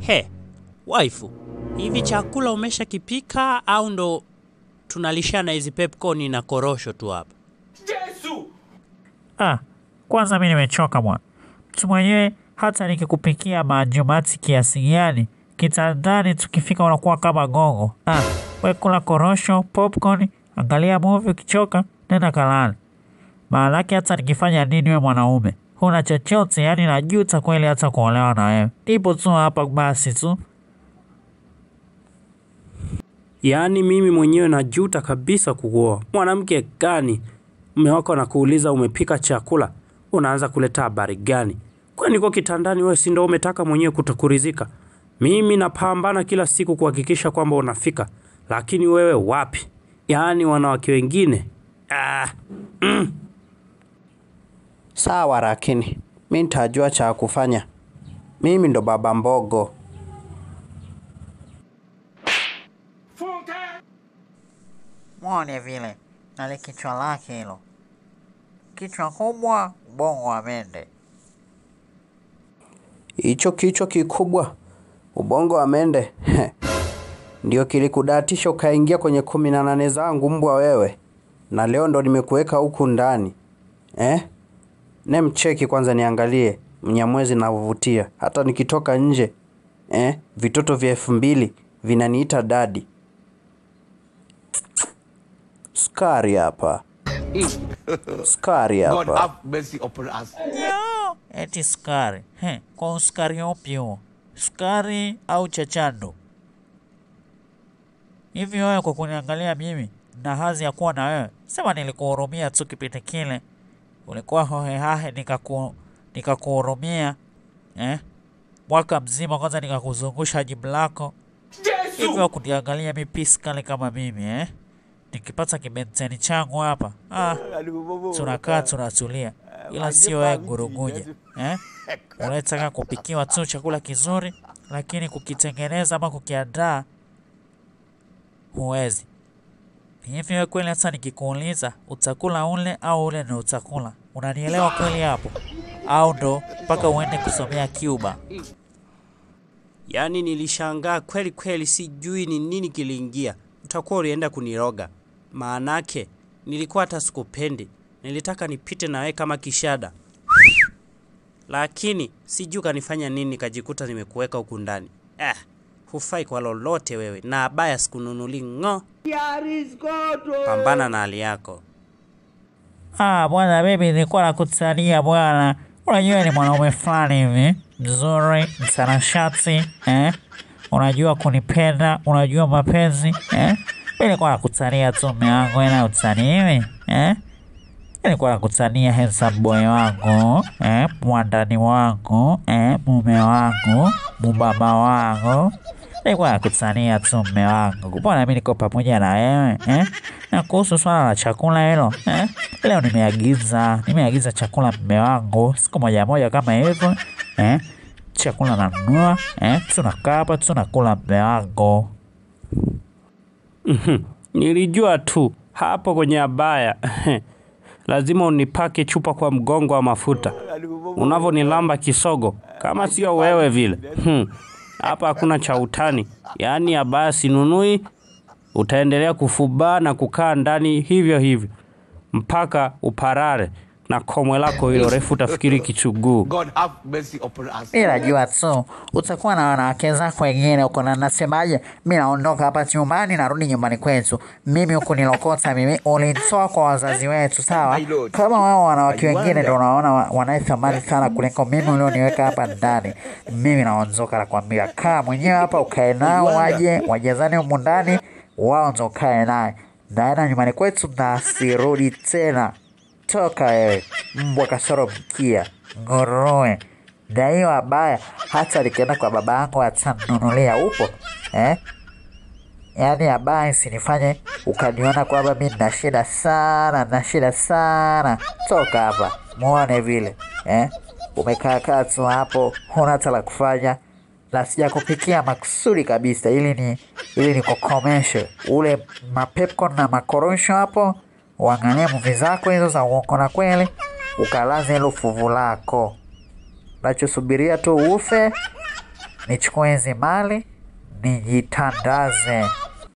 He, waifu, hivi chakula umesha kipika au ndo tunalishana hizi popcorn na korosho tu hapa? Yesu! Kwanza mimi nimechoka bwana. Mtu mwenyewe hata nikikupikia maanjumati kiasi gani, kitandani tukifika unakuwa kama gogo. Wewe kula korosho, popcorn, angalia movie ukichoka, nenda kalale. Maanake hata nikifanya nini wewe mwanaume, huna chochote, yani najuta kweli hata kuolewa na wewe. Nipo tu hapa basi tu. Yaani mimi mwenyewe najuta kabisa kukuoa. Mwanamke gani? Mume wako anakuuliza umepika chakula, unaanza kuleta habari gani? Kwani kwa kitandani wewe si ndio umetaka mwenyewe kutokurizika? Mimi napambana kila siku kuhakikisha kwamba unafika, lakini wewe wapi? Yaani wanawake wengine. Sawa, lakini mimi nitajua cha kufanya. Mimi ndo baba mbogo. Mwone vile, na kichwa lake hilo. Kichwa kubwa, ubongo wa mende. Hicho kichwa kikubwa, ubongo wa mende. Ndio kilikudatisha ukaingia kwenye 18 zangu mbwa wewe. Na leo ndo nimekuweka huku ndani. Nemcheki kwanza niangalie Mnyamwezi na uvutia. Hata nikitoka nje, vitoto vya 2000 vinaniita daddy. Skari hapa. Skari hapa. God have mercy upon us. Eti skari. Kwa skari opio. Skari au chachando. Hivi wewe kwa kuniangalia mimi na hazi ya kuwa na wewe, sema nilikuhurumia tu kipindi kile. Ulikuwa hohehahe nikakuhurumia. Mwaka mzima kwanza nikakuzungusha jibu lako. Hivi wewe kuniangalia mimi piskali kama mimi, nikipata kibenteni changu hapa, tunakaa tunatulia. Ila sio wewe nguruguja. Unataka kupikiwa tu chakula kizuri, lakini kukitengeneza ama kukiandaa huwezi. Hivi wewe kweli hata nikikuuliza utakula ule au ule ndio utakula, unanielewa kweli hapo? Au ndo mpaka uende kusomea Cuba? Yaani nilishangaa kweli, sijui ni nini kiliingia. Utakuwa ulienda kuniroga. Maanake nilikuwa hata sikupendi. Nilitaka nipite na wewe kama kishada. Lakini sijui kanifanya nini kajikuta nimekuweka huku ndani. Hufai kwa lolote wewe, na abaya sikununuli ngo. Pambana na hali yako. Bwana baby, nilikuwa nakutania bwana. Unajua ni mwanaume fulani hivi mzuri, mtanashati, unajua kunipenda, unajua mapenzi, mimi nilikuwa nakutania tu mume wangu, na utaniwe, nilikuwa nakutania handsome boy wangu, mwandani wangu, mume wangu, mbaba wangu. Nilikuwa nakutania tu mume wangu. Mbona mimi niko pamoja na wewe, Na kuhusu swala la chakula hilo, leo nimeagiza chakula mume wangu siku moja kama hivyo, chakula nanunua, tunakaa hapa tunakula mume wangu. Nilijua tu hapo kwenye abaya. Lazima unipake chupa kwa mgongo wa mafuta. Unavonilamba kisogo kama sio wewe vile. Hapa hakuna cha utani. Yaani abaya sinunui, utaendelea kufubaa na kukaa ndani hivyo mpaka uparare na komwe lako hilo refu utafikiri kichuguu. God have mercy upon us. Najua tu utakuwa na wanawake zako wengine uko, na nasemaje, mimi naondoka hapa nyumbani narudi nyumbani kwetu. Mimi huku nilokota mimi, ulinitoa kwa wazazi wetu, sawa? Kama wao wanawake wengine ndio unaona wanaithamani sana kuliko mimi ulioniweka hapa ndani, mimi naondoka na kwambia kaa mwenyewe hapa, ukae nao wajezane humu ndani, wao ndio kae naye. Naenda nyumbani kwetu na sirudi tena. Toka wewe mbwa kasoro mkia, nguruwe. Na hiyo abaya hata nikienda kwa baba yangu atanunulia. Upo? Yaani abaya isinifanye ukaniona kwamba mimi nina shida sana. Toka hapa. Muone vile. Umekaa tu hapo, huna hata la kufanya. La sijakupikia makusudi kabisa ili nikukomeshe. Ule mapopcorn na makorosho hapo, uangalie movie zako hizo za uongo na kweli, ukalaze hilo fuvu lako. Nachosubiria tu ufe, nichukue hizi mali nijitandaze.